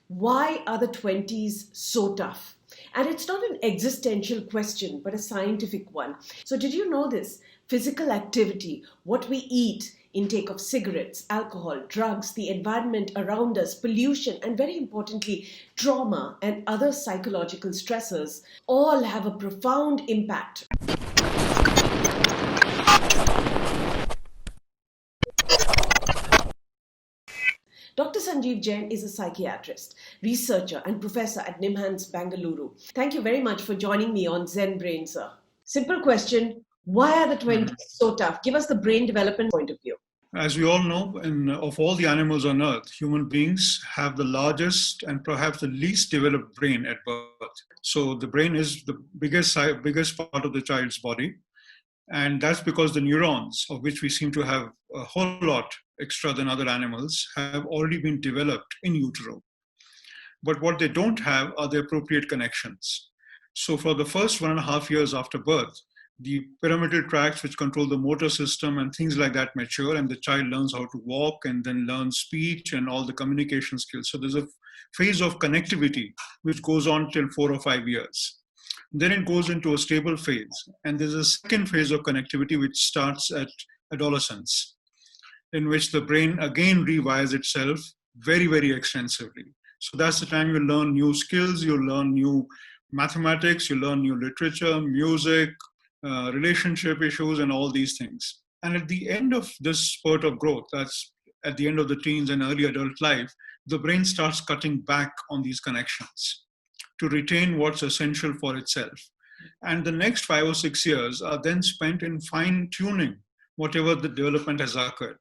Why are the 20s so tough? And it's not an existential question, but a scientific one. So, did you know this? Physical activity, what we eat, intake of cigarettes, alcohol, drugs, the environment around us, pollution, and very importantly, trauma and other psychological stressors all have a profound impact. Dr. Sanjeev Jain is a psychiatrist, researcher, and professor at NIMHANS, Bangalore. Thank you very much for joining me on Zen-Brain, sir. Simple question, why are the 20s so tough? Give us the brain development point of view. As we all know, of all the animals on Earth, human beings have the largest and perhaps the least developed brain at birth. So the brain is the biggest part of the child's body. And that's because the neurons, of which we seem to have a whole lot extra than other animals, have already been developed in utero. But what they don't have are the appropriate connections. So for the first 1.5 years after birth, the pyramidal tracts which control the motor system and things like that mature, and the child learns how to walk and then learns speech and all the communication skills. So there's a phase of connectivity which goes on till 4 or 5 years. Then it goes into a stable phase. And there's a second phase of connectivity which starts at adolescence, in which the brain again rewires itself very, very extensively. So that's the time you learn new skills, you learn new mathematics, you learn new literature, music, relationship issues, and all these things. And at the end of this spurt of growth, that's at the end of the teens and early adult life, the brain starts cutting back on these connections to retain what's essential for itself. And the next 5 or 6 years are then spent in fine-tuning whatever the development has occurred.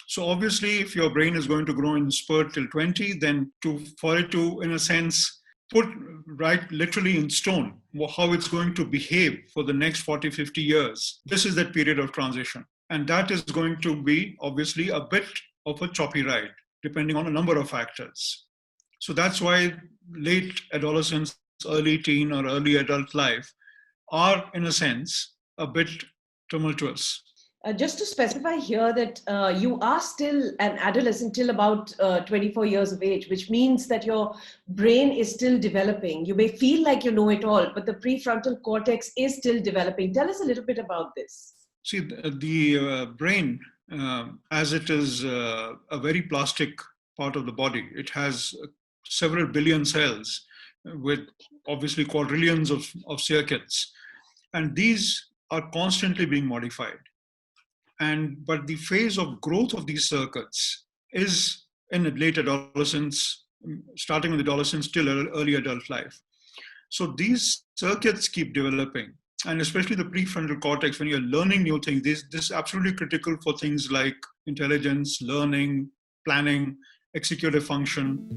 So obviously, if your brain is going to grow in spurt till 20, then for it to, in a sense, put right literally in stone how it's going to behave for the next 40, 50 years, this is that period of transition. And that is going to be obviously a bit of a choppy ride, depending on a number of factors. So that's why late adolescence, early teen or early adult life are, in a sense, a bit tumultuous. Just to specify here that you are still an adolescent till about 24 years of age, which means that your brain is still developing. You may feel like you know it all, but the prefrontal cortex is still developing. Tell us a little bit about this. See, the brain, as it is a very plastic part of the body, it has several billion cells with obviously quadrillions of circuits. And these are constantly being modified. But the phase of growth of these circuits is in late adolescence, starting with adolescence till early adult life. So these circuits keep developing, and especially the prefrontal cortex, when you're learning new things, this is absolutely critical for things like intelligence, learning, planning, executive function.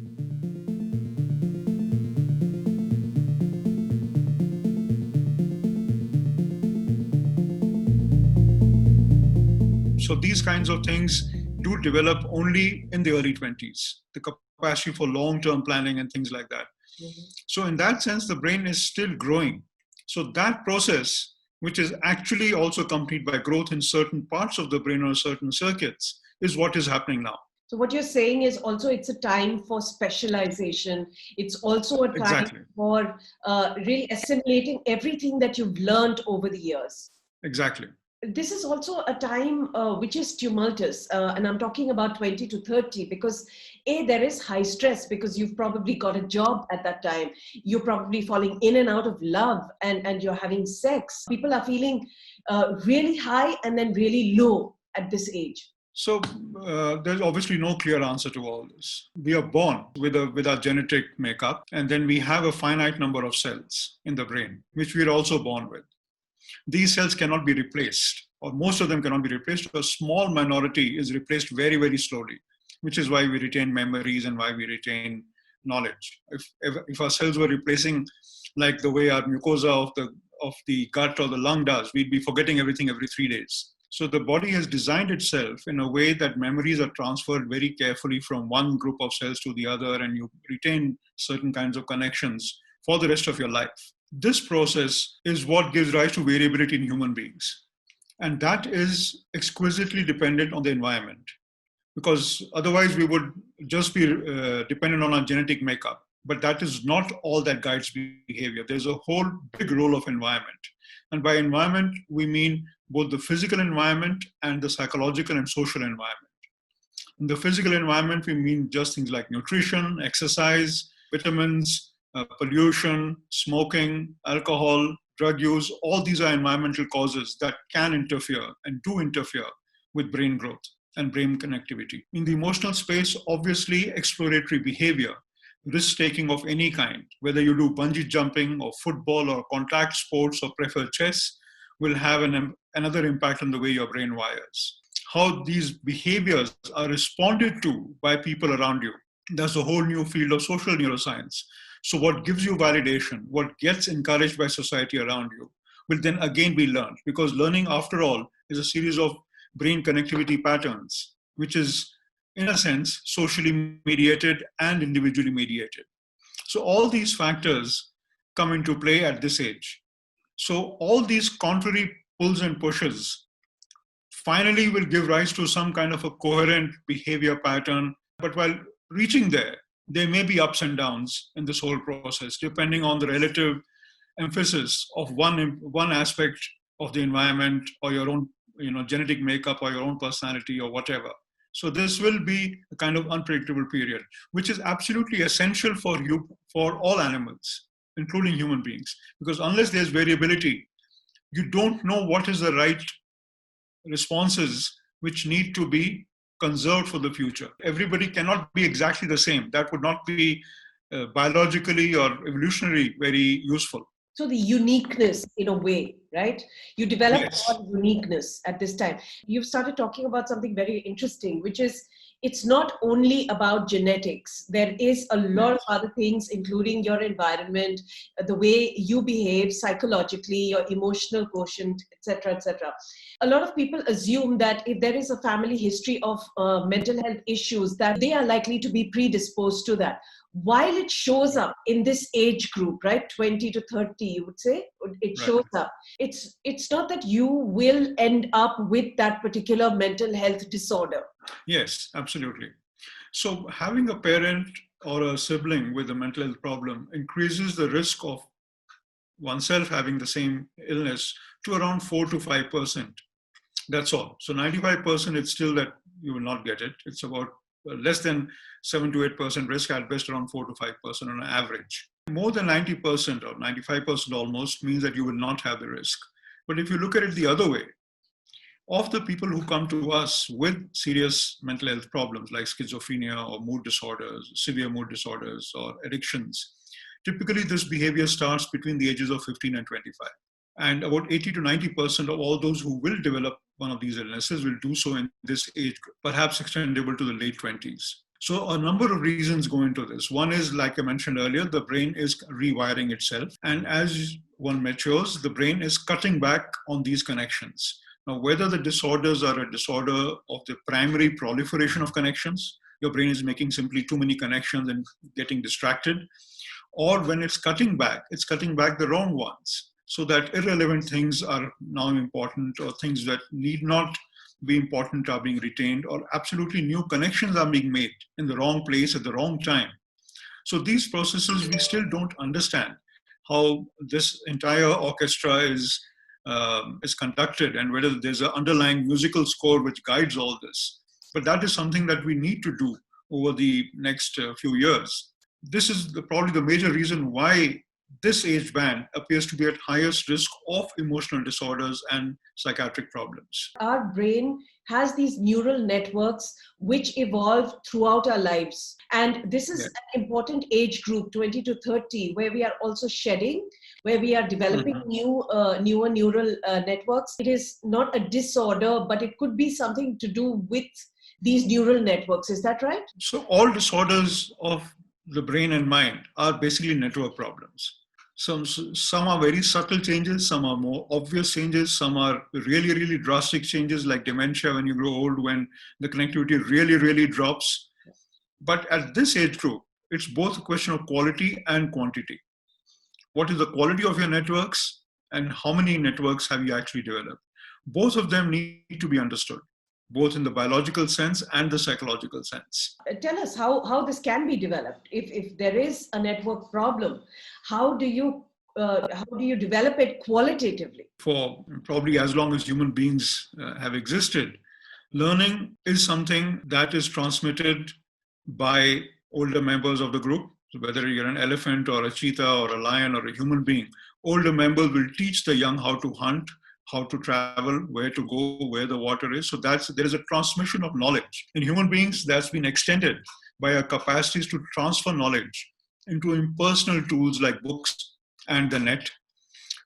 So these kinds of things do develop only in the early 20s, the capacity for long-term planning and things like that. Mm-hmm. So in that sense, the brain is still growing. So that process, which is actually also accompanied by growth in certain parts of the brain or certain circuits, is what is happening now. So what you're saying is also it's a time for specialization. It's also a time for really assimilating everything that you've learned over the years. Exactly. This is also a time which is tumultuous, and I'm talking about 20 to 30 because there is high stress because you've probably got a job at that time. You're probably falling in and out of love and you're having sex. People are feeling really high and then really low at this age. So there's obviously no clear answer to all this. We are born with our genetic makeup, and then we have a finite number of cells in the brain, which we're also born with. These cells cannot be replaced, or most of them cannot be replaced. A small minority is replaced very, very slowly, which is why we retain memories and why we retain knowledge. If our cells were replacing like the way our mucosa of the gut or the lung does, we'd be forgetting everything every 3 days. So the body has designed itself in a way that memories are transferred very carefully from one group of cells to the other, and you retain certain kinds of connections for the rest of your life. This process is what gives rise to variability in human beings. And that is exquisitely dependent on the environment. because otherwise we would just be dependent on our genetic makeup. But that is not all that guides behavior. There's a whole big role of environment. And by environment, we mean both the physical environment and the psychological and social environment. In the physical environment, we mean just things like nutrition, exercise, vitamins, pollution, smoking, alcohol, drug use. All these are environmental causes that can interfere and do interfere with brain growth and brain connectivity. In the emotional space, obviously, exploratory behavior, risk-taking of any kind, whether you do bungee jumping or football or contact sports or prefer chess, will have another impact on the way your brain wires. How these behaviors are responded to by people around you. That's a whole new field of social neuroscience. So what gives you validation, what gets encouraged by society around you, will then again be learned, because learning, after all, is a series of brain connectivity patterns, which is, in a sense, socially mediated and individually mediated. So all these factors come into play at this age. So all these contrary pulls and pushes finally will give rise to some kind of a coherent behavior pattern. But while reaching there may be ups and downs in this whole process, depending on the relative emphasis of one aspect of the environment or your own genetic makeup or your own personality or whatever. So this will be a kind of unpredictable period, which is absolutely essential for all animals, including human beings, because unless there's variability, you don't know what is the right responses which need to be conserved for the future. Everybody cannot be exactly the same. That would not be biologically or evolutionary very useful. So the uniqueness, in a way, right? You develop Yes. a uniqueness at this time. You've started talking about something very interesting, which is it's not only about genetics. There is a lot of other things, including your environment, the way you behave psychologically, your emotional quotient, etc., etc. A lot of people assume that if there is a family history of mental health issues, that they are likely to be predisposed to that. While it shows up in this age group, right, 20 to 30, you would say, it shows up. It's not that you will end up with that particular mental health disorder. Yes, absolutely. So having a parent or a sibling with a mental health problem increases the risk of oneself having the same illness to around 4 to 5%. That's all. So 95%, it's still that you will not get it. It's about less than 7 to 8% risk, at best around 4 to 5% on average. More than 90% or 95% almost means that you will not have the risk. But if you look at it the other way, of the people who come to us with serious mental health problems like schizophrenia or mood disorders, severe mood disorders or addictions, typically this behavior starts between the ages of 15 and 25. And about 80 to 90% of all those who will develop one of these illnesses will do so in this age group, perhaps extendable to the late 20s. So a number of reasons go into this. One is, like I mentioned earlier, the brain is rewiring itself. And as one matures, the brain is cutting back on these connections. Now, whether the disorders are a disorder of the primary proliferation of connections, your brain is making simply too many connections and getting distracted, or when it's cutting back the wrong ones, so that irrelevant things are now important, or things that need not be important are being retained, or absolutely new connections are being made in the wrong place at the wrong time. So these processes, we still don't understand how this entire orchestra is conducted and whether there's an underlying musical score which guides all this. But that is something that we need to do over the next few years. This is probably the major reason why this age band appears to be at highest risk of emotional disorders and psychiatric problems. Our brain has these neural networks which evolve throughout our lives. And this is an important age group, 20 to 30, where we are also shedding, where we are developing newer neural networks. It is not a disorder, but it could be something to do with these neural networks. Is that right? So all disorders of the brain and mind are basically network problems. Some are very subtle changes, some are more obvious changes, some are really, really drastic changes like dementia when you grow old, when the connectivity really, really drops. But at this age group, it's both a question of quality and quantity. What is the quality of your networks and how many networks have you actually developed? Both of them need to be understood. both in the biological sense and the psychological sense. Tell us how this can be developed. If there is a network problem, how do you develop it qualitatively? For probably as long as human beings have existed, learning is something that is transmitted by older members of the group. So whether you're an elephant or a cheetah or a lion or a human being, older members will teach the young how to hunt, how to travel, where to go, where the water is. So there is a transmission of knowledge. In human beings, that's been extended by our capacities to transfer knowledge into impersonal tools like books and the net.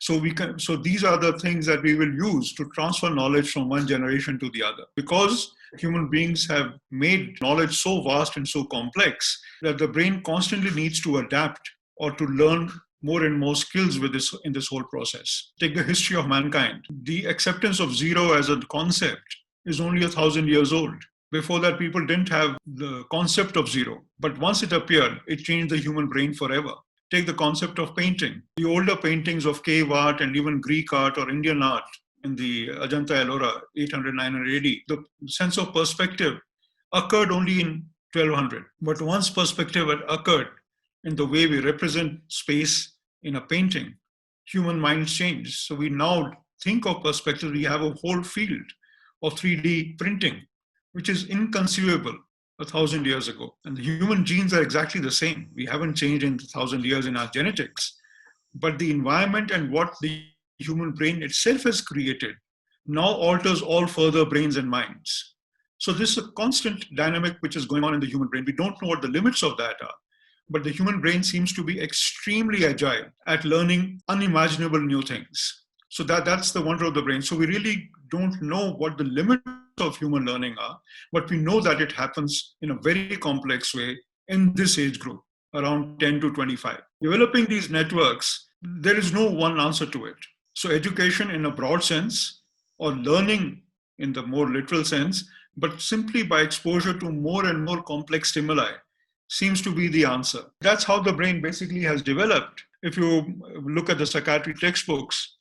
So these are the things that we will use to transfer knowledge from one generation to the other. Because human beings have made knowledge so vast and so complex that the brain constantly needs to adapt or to learn more and more skills in this whole process. Take the history of mankind. The acceptance of zero as a concept is only 1,000 years old. Before that, people didn't have the concept of zero. But once it appeared, it changed the human brain forever. Take the concept of painting. The older paintings of cave art and even Greek art or Indian art in the Ajanta Ellora, 800, 900 AD, the sense of perspective occurred only in 1200. But once perspective had occurred in the way we represent space in a painting, human minds changed. So we now think of perspective. We have a whole field of 3D printing, which is inconceivable 1,000 years ago. And the human genes are exactly the same. We haven't changed in 1,000 years in our genetics. But the environment and what the human brain itself has created now alters all further brains and minds. So this is a constant dynamic which is going on in the human brain. We don't know what the limits of that are. But the human brain seems to be extremely agile at learning unimaginable new things. So that's the wonder of the brain. So we really don't know what the limits of human learning are, but we know that it happens in a very complex way in this age group, around 10 to 25. Developing these networks, there is no one answer to it. So education in a broad sense, or learning in the more literal sense, but simply by exposure to more and more complex stimuli, seems to be the answer. That's how the brain basically has developed. If you look at the psychiatry textbooks,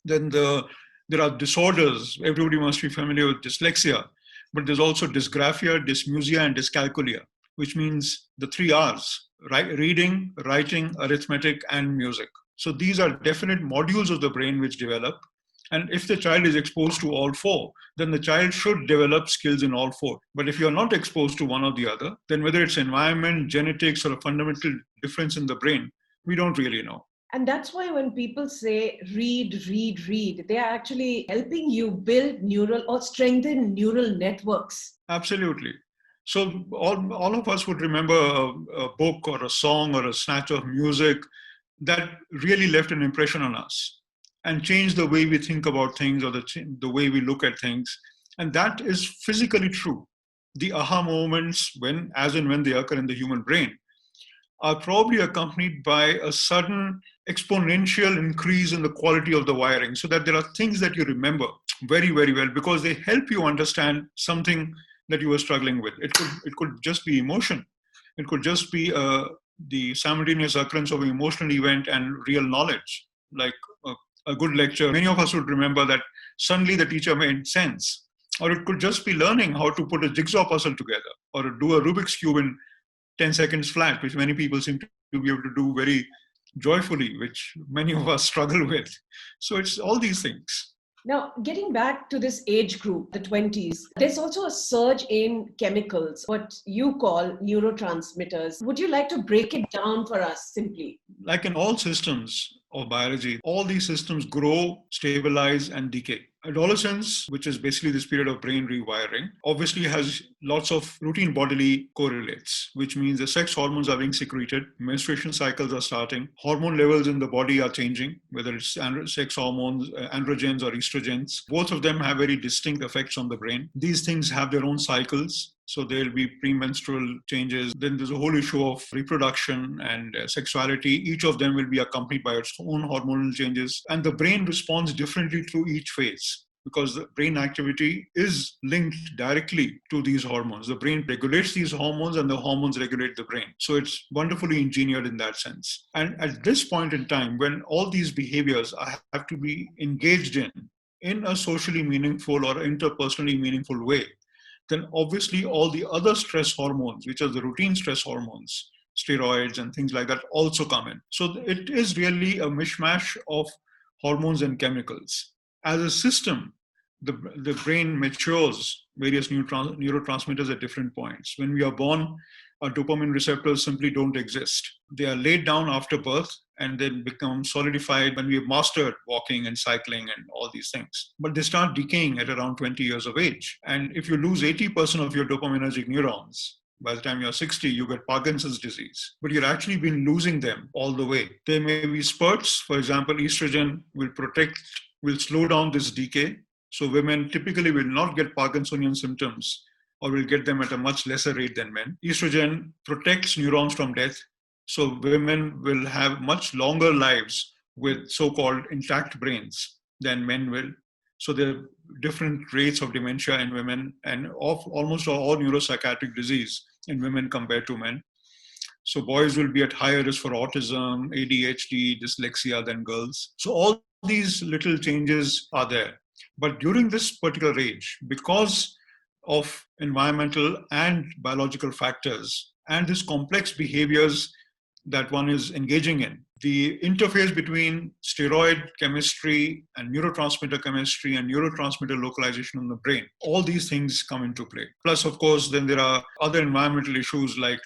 then there are disorders. Everybody must be familiar with dyslexia, but there's also dysgraphia, dysmusia, and dyscalculia, which means the 3 R's, right? Reading, writing, arithmetic, and music. So these are definite modules of the brain which develop. And if the child is exposed to all 4, then the child should develop skills in all 4. But if you're not exposed to one or the other, then whether it's environment, genetics, or a fundamental difference in the brain, we don't really know. And that's why when people say read, they are actually helping you build neural or strengthen neural networks. Absolutely. So all of us would remember a book or a song or a snatch of music that really left an impression on us and changed the way we think about things or the way we look at things. And that is physically true. The aha moments, as and when they occur in the human brain, are probably accompanied by a sudden exponential increase in the quality of the wiring, so that there are things that you remember very, very well because they help you understand something that you were struggling with. It could just be emotion. It could just be the simultaneous occurrence of an emotional event and real knowledge, like a good lecture. Many of us would remember that suddenly the teacher made sense. Or it could just be learning how to put a jigsaw puzzle together or do a Rubik's Cube in 10 seconds flat, which many people seem to be able to do very joyfully, which many of us struggle with. So it's all these things. Now, getting back to this age group, the 20s, there's also a surge in chemicals, what you call neurotransmitters. Would you like to break it down for us simply? Like in all systems of biology, all these systems grow, stabilize, and decay. Adolescence, which is basically this period of brain rewiring, obviously has lots of routine bodily correlates, which means the sex hormones are being secreted, menstruation cycles are starting, hormone levels in the body are changing, whether it's sex hormones, androgens or estrogens. Both of them have very distinct effects on the brain. These things have their own cycles. So there'll be premenstrual changes. Then there's a whole issue of reproduction and sexuality. Each of them will be accompanied by its own hormonal changes. And the brain responds differently through each phase because the brain activity is linked directly to these hormones. The brain regulates these hormones and the hormones regulate the brain. So it's wonderfully engineered in that sense. And at this point in time, when all these behaviors have to be engaged in in a socially meaningful or interpersonally meaningful way, then obviously all the other stress hormones, which are the routine stress hormones, steroids and things like that, also come in. So it is really a mishmash of hormones and chemicals. As a system, the brain matures various neurotransmitters at different points. When we are born, our dopamine receptors simply don't exist. They are laid down after birth and then become solidified when we have mastered walking and cycling and all these things. But they start decaying at around 20 years of age. And if you lose 80% of your dopaminergic neurons, by the time you're 60, you get Parkinson's disease. But you've actually been losing them all the way. There may be spurts. For example, estrogen will slow down this decay. So women typically will not get Parkinsonian symptoms or will get them at a much lesser rate than men. Estrogen protects neurons from death. So women will have much longer lives with so-called intact brains than men will. So there are different rates of dementia in women and of almost all neuropsychiatric disease in women compared to men. So boys will be at higher risk for autism, ADHD, dyslexia than girls. So all these little changes are there. But during this particular age, because of environmental and biological factors and these complex behaviors that one is engaging in, the interface between steroid chemistry and neurotransmitter chemistry and neurotransmitter localization in the brain, all these things come into play. Plus, of course, then there are other environmental issues like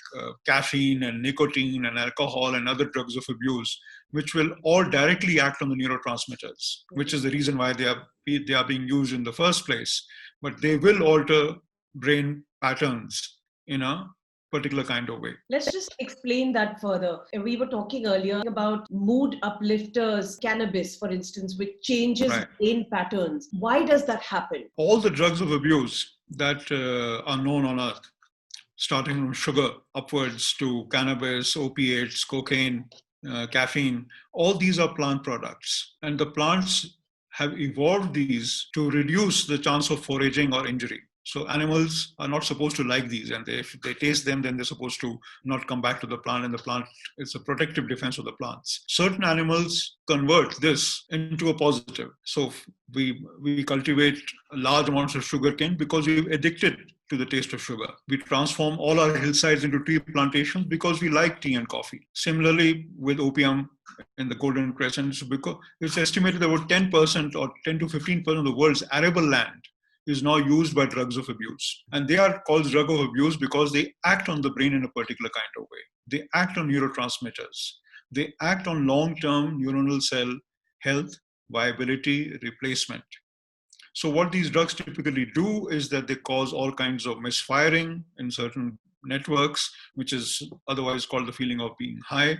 caffeine and nicotine and alcohol and other drugs of abuse, which will all directly act on the neurotransmitters, which is the reason why they are being used in the first place. But they will alter brain patterns in a particular kind of way. Let's just explain that further. We were talking earlier about mood uplifters, cannabis, for instance, which changes brain patterns. Why does that happen? All the drugs of abuse that are known on earth, starting from sugar upwards to cannabis, opiates, cocaine, caffeine, all these are plant products. And the plants have evolved these to reduce the chance of foraging or injury. So animals are not supposed to like these, and if they taste them, then they're supposed to not come back to the plant, and the plant is a protective defense of the plants. Certain animals convert this into a positive. So we cultivate large amounts of sugarcane because we're addicted to the taste of sugar. We transform all our hillsides into tea plantations because we like tea and coffee. Similarly, with opium in the Golden Crescent, because it's estimated that about 10% or 10 to 15% of the world's arable land is now used by drugs of abuse. And they are called drug of abuse because they act on the brain in a particular kind of way. They act on neurotransmitters. They act on long-term neuronal cell health, viability, replacement. So what these drugs typically do is that they cause all kinds of misfiring in certain networks, which is otherwise called the feeling of being high.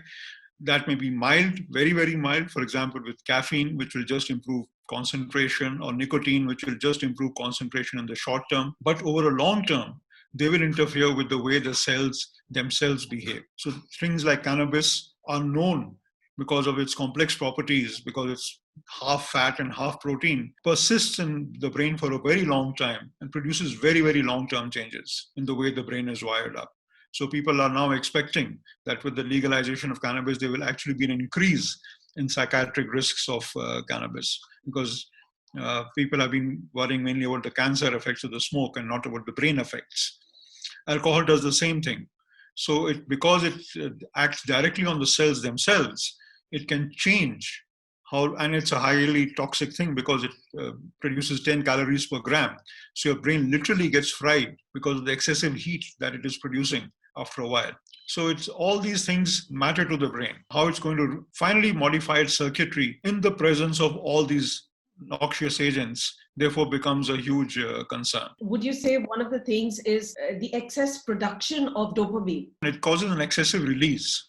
That may be mild, very, very mild. For example, with caffeine, which will just improve concentration, or nicotine, which will just improve concentration in the short term. But over a long term, they will interfere with the way the cells themselves behave. So things like cannabis are known because of its complex properties, because it's half fat and half protein, persists in the brain for a very long time and produces very, very long-term changes in the way the brain is wired up. So people are now expecting that with the legalization of cannabis, there will actually be an increase in psychiatric risks of cannabis, because people have been worrying mainly about the cancer effects of the smoke and not about the brain effects. Alcohol does the same thing. So because it acts directly on the cells themselves, it can change how, and it's a highly toxic thing because it produces 10 calories per gram. So your brain literally gets fried because of the excessive heat that it is producing after a while. So it's all these things matter to the brain. How it's going to finally modify its circuitry in the presence of all these noxious agents, therefore becomes a huge concern. Would you say one of the things is the excess production of dopamine? It causes an excessive release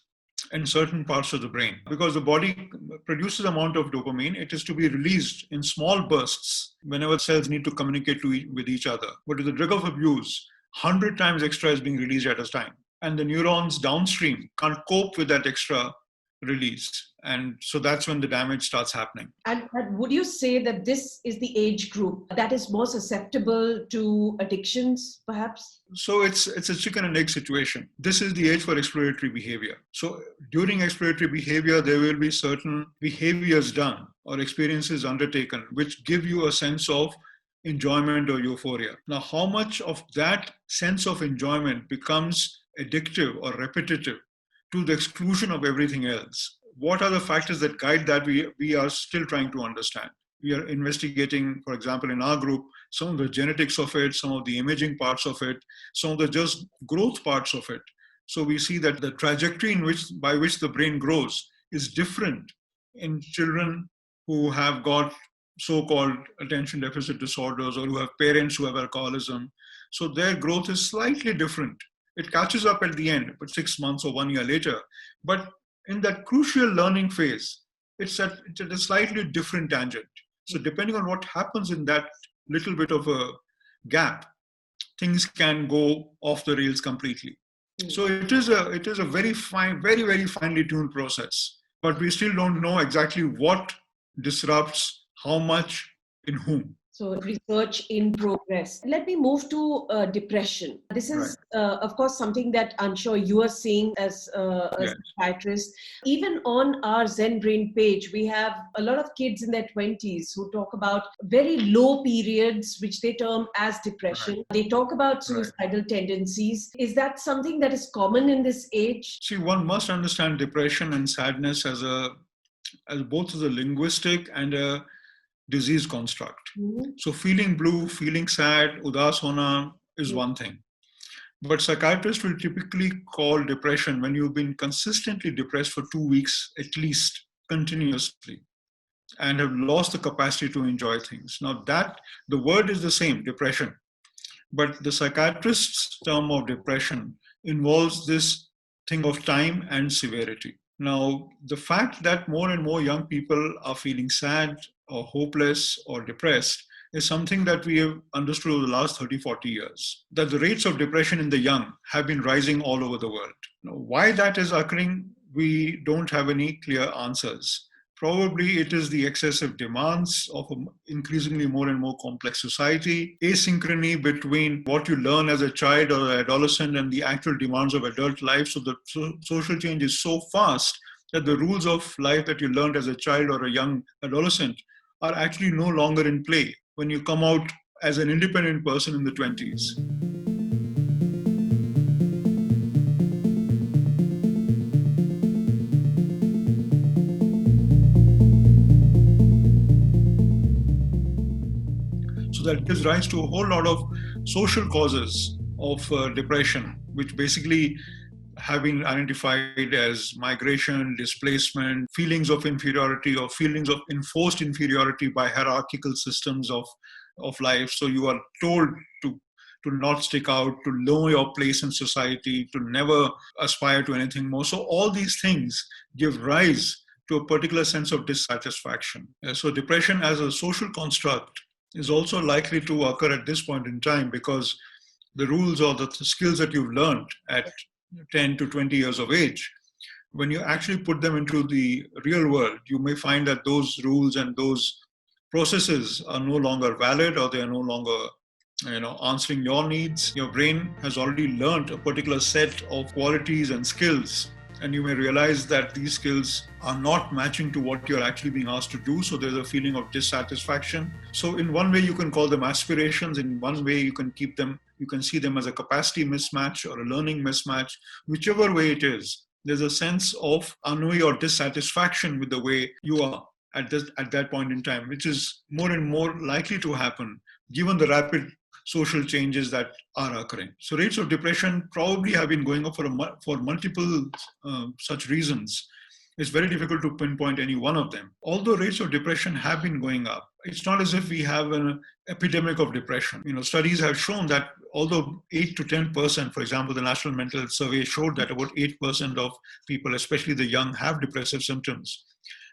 in certain parts of the brain. Because the body produces amount of dopamine, it is to be released in small bursts whenever cells need to communicate with each other. But with the drug of abuse, 100 times extra is being released at a time. And the neurons downstream can't cope with that extra release. And so that's when the damage starts happening. And would you say that this is the age group that is more susceptible to addictions, perhaps? So it's a chicken and egg situation. This is the age for exploratory behavior. So during exploratory behavior, there will be certain behaviors done or experiences undertaken which give you a sense of enjoyment or euphoria. Now, how much of that sense of enjoyment becomes addictive or repetitive to the exclusion of everything else? What are the factors that guide that? We are still trying to understand. We are investigating, for example, in our group, some of the genetics of it, some of the imaging parts of it, some of the just growth parts of it. So we see that the trajectory by which the brain grows is different in children who have got so-called attention deficit disorders or who have parents who have alcoholism. So their growth is slightly different. It catches up at the end, but 6 months or 1 year later. But in that crucial learning phase, it's at a slightly different tangent. So depending on what happens in that little bit of a gap, things can go off the rails completely. So it is a very fine, very, very finely tuned process. But we still don't know exactly what disrupts, how much, in whom. So research in progress. Let me move to depression. This is, of course, something that I'm sure you are seeing as a psychiatrist. Even on our Zen-Brain page, we have a lot of kids in their 20s who talk about very low periods, which they term as depression. They talk about suicidal tendencies. Is that something that is common in this age? See, one must understand depression and sadness as both as a linguistic and a disease construct. So feeling blue, feeling sad, udas hona is one thing. But psychiatrists will typically call depression when you've been consistently depressed for 2 weeks, at least continuously, and have lost the capacity to enjoy things. Now that the word is the same, depression, but the psychiatrist's term of depression involves this thing of time and severity. Now, the fact that more and more young people are feeling sad or hopeless or depressed is something that we have understood over the last 30, 40 years, that the rates of depression in the young have been rising all over the world. Now, why that is occurring, we don't have any clear answers. Probably it is the excessive demands of an increasingly more and more complex society, asynchrony between what you learn as a child or an adolescent and the actual demands of adult life. So the social change is so fast that the rules of life that you learned as a child or a young adolescent are actually no longer in play when you come out as an independent person in the 20s. That gives rise to a whole lot of social causes of depression, which basically have been identified as migration, displacement, feelings of inferiority or feelings of enforced inferiority by hierarchical systems of life. So you are told to not stick out, to know your place in society, to never aspire to anything more. So all these things give rise to a particular sense of dissatisfaction. So depression as a social construct is also likely to occur at this point in time because the rules or the skills that you've learned at 10 to 20 years of age, when you actually put them into the real world, you may find that those rules and those processes are no longer valid or they are no longer answering your needs. Your brain has already learned a particular set of qualities and skills, and you may realize that these skills are not matching to what you're actually being asked to do. So there's a feeling of dissatisfaction. So in one way, you can call them aspirations. In one way, you can see them as a capacity mismatch or a learning mismatch. Whichever way it is, there's a sense of ennui or dissatisfaction with the way you are at that point in time, which is more and more likely to happen given the rapid social changes that are occurring. So rates of depression probably have been going up for multiple such reasons. It's very difficult to pinpoint any one of them. Although rates of depression have been going up, it's not as if we have an epidemic of depression. Studies have shown that although 8 to 10%, for example, the National Mental Health Survey showed that about 8% of people, especially the young, have depressive symptoms.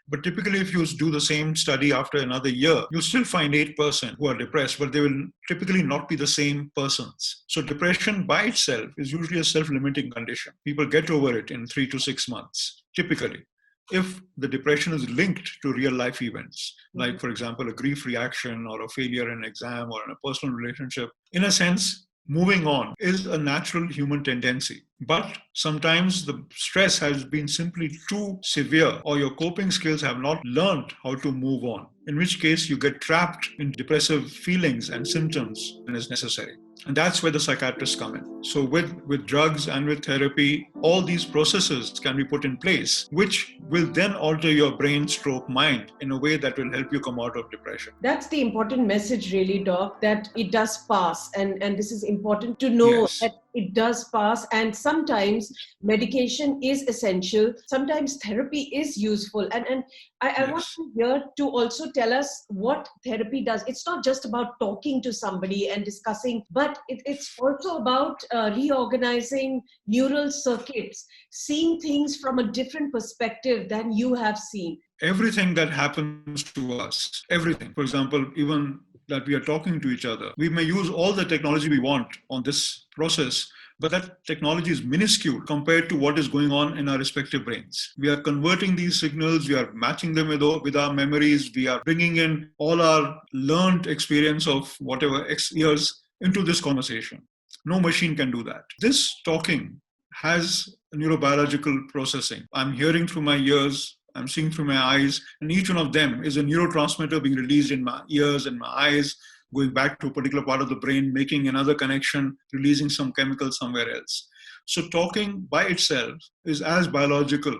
But typically, if you do the same study after another year, you'll still find 8% who are depressed, but they will typically not be the same persons. So depression by itself is usually a self-limiting condition. People get over it in 3 to 6 months, typically. if the depression is linked to real life events, like, for example, a grief reaction or a failure in an exam or in a personal relationship. In a sense, moving on is a natural human tendency. But sometimes the stress has been simply too severe, or your coping skills have not learned how to move on, in which case you get trapped in depressive feelings and symptoms when it's necessary. And that's where the psychiatrists come in. So with drugs and with therapy, all these processes can be put in place, which will then alter your brain stroke mind in a way that will help you come out of depression. That's the important message, really, Doc, that it does pass. And this is important to know Yes. that it does pass. And sometimes medication is essential. Sometimes therapy is useful. And I want Yes. you here to also tell us what therapy does. It's not just about talking to somebody and discussing, but it's also about reorganizing neural circuits, seeing things from a different perspective than you have seen. Everything that happens to us, everything, for example, even that we are talking to each other, we may use all the technology we want on this process, but that technology is minuscule compared to what is going on in our respective brains. We are converting these signals, we are matching them with our memories, we are bringing in all our learned experience of whatever X years into this conversation. No machine can do that. This talking has neurobiological processing. I'm hearing through my ears, I'm seeing through my eyes, and each one of them is a neurotransmitter being released in my ears and my eyes, going back to a particular part of the brain, making another connection, releasing some chemical somewhere else. So talking by itself is as biological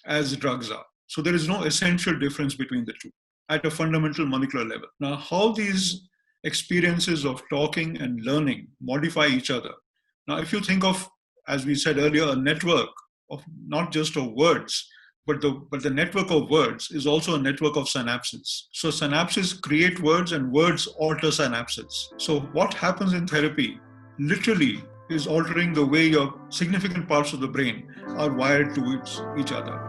as drugs are. So there is no essential difference between the two at a fundamental molecular level. Now, how these experiences of talking and learning modify each other. Now, if you think of, as we said earlier, a network of not just of words, but the network of words is also a network of synapses. So synapses create words and words alter synapses. So what happens in therapy literally is altering the way your significant parts of the brain are wired towards each other.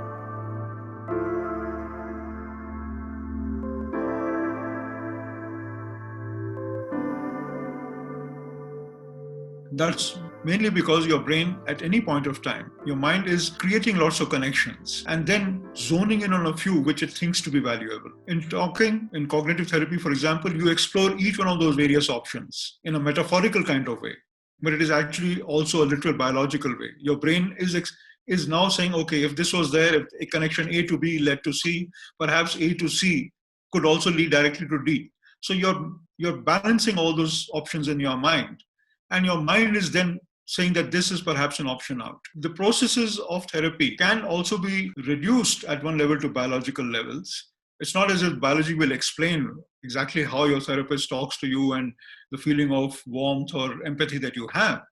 That's mainly because your brain, at any point of time, your mind is creating lots of connections and then zoning in on a few which it thinks to be valuable. In talking, in cognitive therapy, for example, you explore each one of those various options in a metaphorical kind of way, but it is actually also a literal biological way. Your brain is now saying, okay, if this was there, if a connection A to B led to C, perhaps A to C could also lead directly to D. So you're balancing all those options in your mind. And your mind is then saying that this is perhaps an option out. The processes of therapy can also be reduced at one level to biological levels. It's not as if biology will explain exactly how your therapist talks to you and the feeling of warmth or empathy that you have.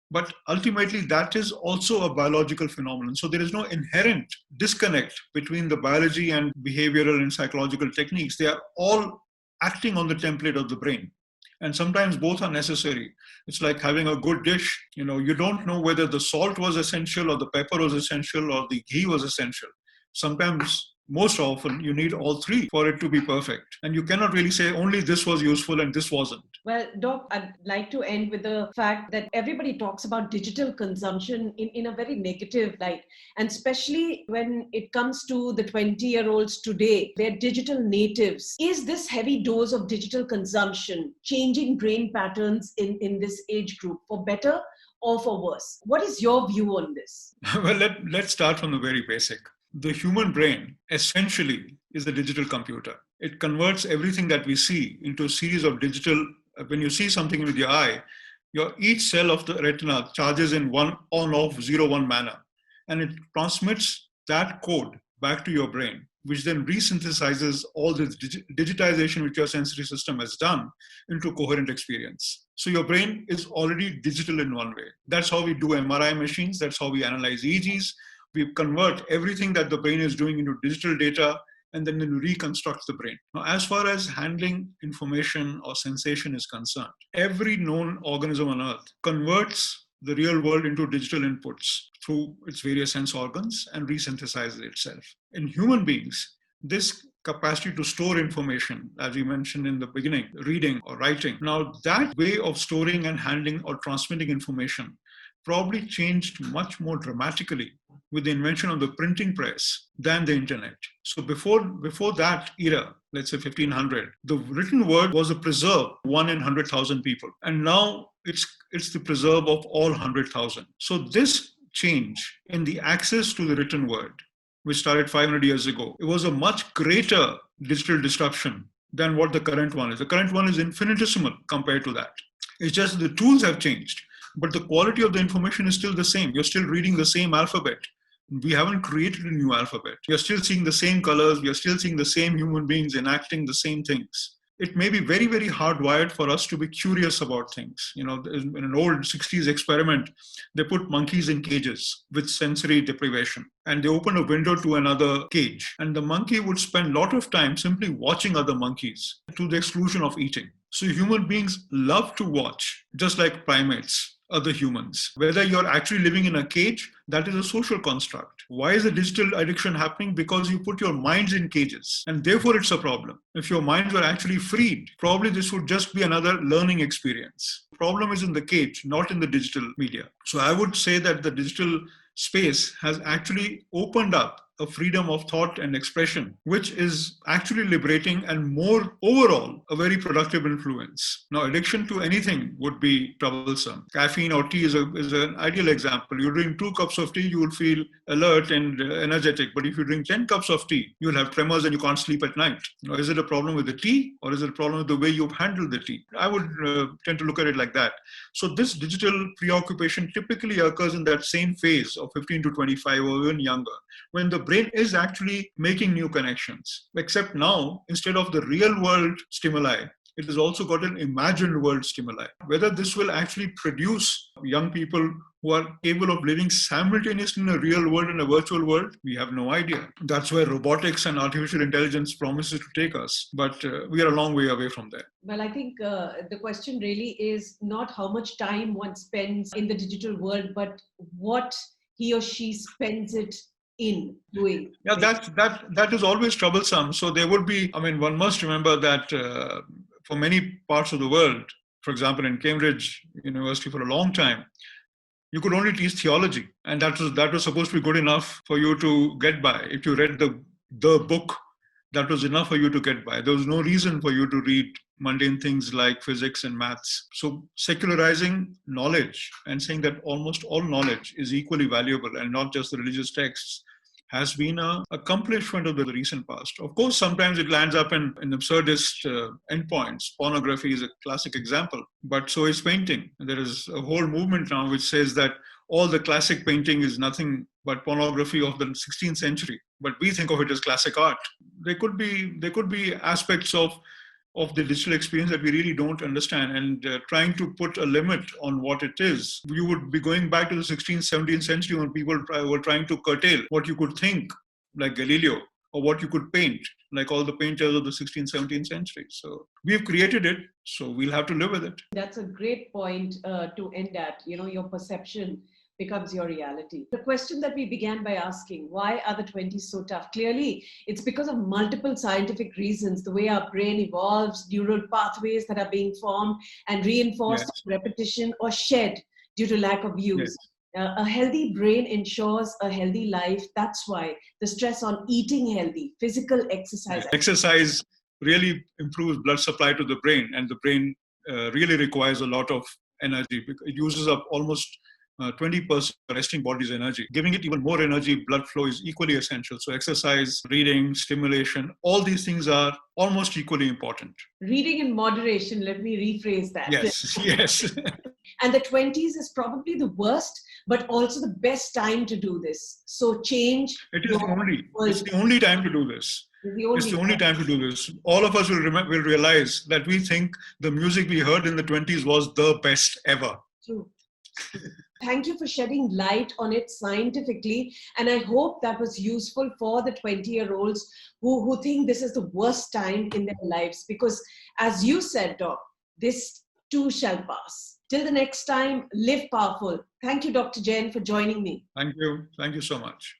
But ultimately, that is also a biological phenomenon. So there is no inherent disconnect between the biology and behavioral and psychological techniques. They are all acting on the template of the brain. And sometimes both are necessary. It's like having a good dish. You don't know whether the salt was essential or the pepper was essential or the ghee was essential. Sometimes, most often, you need all three for it to be perfect. And you cannot really say only this was useful and this wasn't. Well, Doc, I'd like to end with the fact that everybody talks about digital consumption in a very negative light. And especially when it comes to the 20-year-olds today, they're digital natives. Is this heavy dose of digital consumption changing brain patterns in this age group for better or for worse? What is your view on this? Well, let's start from the very basic. The human brain essentially is a digital computer. It converts everything that we see into a series of digital. When you see something with your eye, each cell of the retina charges in one on-off 0-1 manner, and it transmits that code back to your brain, which then resynthesizes all the digitization which your sensory system has done into coherent experience. So your brain is already digital in one way. That's how we do MRI machines. That's how we analyze EEGs. We convert everything that the brain is doing into digital data and then reconstruct the brain. Now, as far as handling information or sensation is concerned, every known organism on Earth converts the real world into digital inputs through its various sense organs and resynthesizes itself. In human beings, this capacity to store information, as you mentioned in the beginning, reading or writing. Now, that way of storing and handling or transmitting information probably changed much more dramatically with the invention of the printing press than the internet. So before that era, let's say 1500, the written word was a preserve, 1 in 100,000 people. And now it's the preserve of all 100,000. So this change in the access to the written word, which started 500 years ago, it was a much greater digital disruption than what the current one is. The current one is infinitesimal compared to that. It's just the tools have changed, but the quality of the information is still the same. You're still reading the same alphabet. We haven't created a new alphabet. We are still seeing the same colors. We are still seeing the same human beings enacting the same things. It may be very, very hardwired for us to be curious about things. You know, in an old 60s experiment, they put monkeys in cages with sensory deprivation, and they opened a window to another cage. And the monkey would spend a lot of time simply watching other monkeys to the exclusion of eating. So human beings love to watch, just like primates, other humans. Whether you're actually living in a cage, that is a social construct. Why is the digital addiction happening? Because you put your minds in cages, and therefore it's a problem. If your minds were actually freed, probably this would just be another learning experience. The problem is in the cage, not in the digital media. So I would say that the digital space has actually opened up a freedom of thought and expression, which is actually liberating and more overall a very productive influence. Now, addiction to anything would be troublesome. Caffeine or tea is an ideal example. You drink 2 cups of tea, you will feel alert and energetic. But if you drink 10 cups of tea, you'll have tremors and you can't sleep at night. Now, is it a problem with the tea, or is it a problem with the way you've handled the tea? I would tend to look at it like that. So this digital preoccupation typically occurs in that same phase of 15 to 25 or even younger, when the brain is actually making new connections. Except now, instead of the real world stimuli, it has also got an imagined world stimuli. Whether this will actually produce young people who are able of living simultaneously in a real world and a virtual world, we have no idea. That's where robotics and artificial intelligence promises to take us. But we are a long way away from there. Well, I think the question really is not how much time one spends in the digital world, but what he or she spends it in doing. Yeah, that is always troublesome. So there would be, one must remember that for many parts of the world, for example, in Cambridge University for a long time, you could only teach theology. And that was supposed to be good enough for you to get by. If you read the book, that was enough for you to get by. There was no reason for you to read mundane things like physics and maths. So secularizing knowledge and saying that almost all knowledge is equally valuable and not just the religious texts has been an accomplishment of the recent past. Of course, sometimes it lands up in absurdist endpoints. Pornography is a classic example, but so is painting. There is a whole movement now which says that all the classic painting is nothing but pornography of the 16th century, but we think of it as classic art. There could be aspects of the digital experience that we really don't understand, and trying to put a limit on what it is. You would be going back to the 16th, 17th century when people were trying to curtail what you could think, like Galileo, or what you could paint, like all the painters of the 16th, 17th century. So we've created it, so we'll have to live with it. That's a great point to end at. Your perception becomes your reality. The question that we began by asking, why are the 20s so tough? Clearly, it's because of multiple scientific reasons, the way our brain evolves, neural pathways that are being formed and reinforced repetition or shed due to lack of use. Yes. A healthy brain ensures a healthy life. That's why the stress on eating healthy, physical exercise. Yeah. Exercise really improves blood supply to the brain, and the brain really requires a lot of energy. It uses up almost 20% resting body's energy. Giving it even more energy, blood flow is equally essential. So exercise, reading, stimulation, all these things are almost equally important. Reading in moderation, let me rephrase that. Yes, yes. And the 20s is probably the worst, but also the best time to do this. So change. It's the only time to do this. It's the only time to do this. All of us will realize that we think the music we heard in the 20s was the best ever. True. Thank you for shedding light on it scientifically. And I hope that was useful for the 20-year-olds who think this is the worst time in their lives. Because as you said, Doc, this too shall pass. Till the next time, live powerful. Thank you, Dr. Jain, for joining me. Thank you. Thank you so much.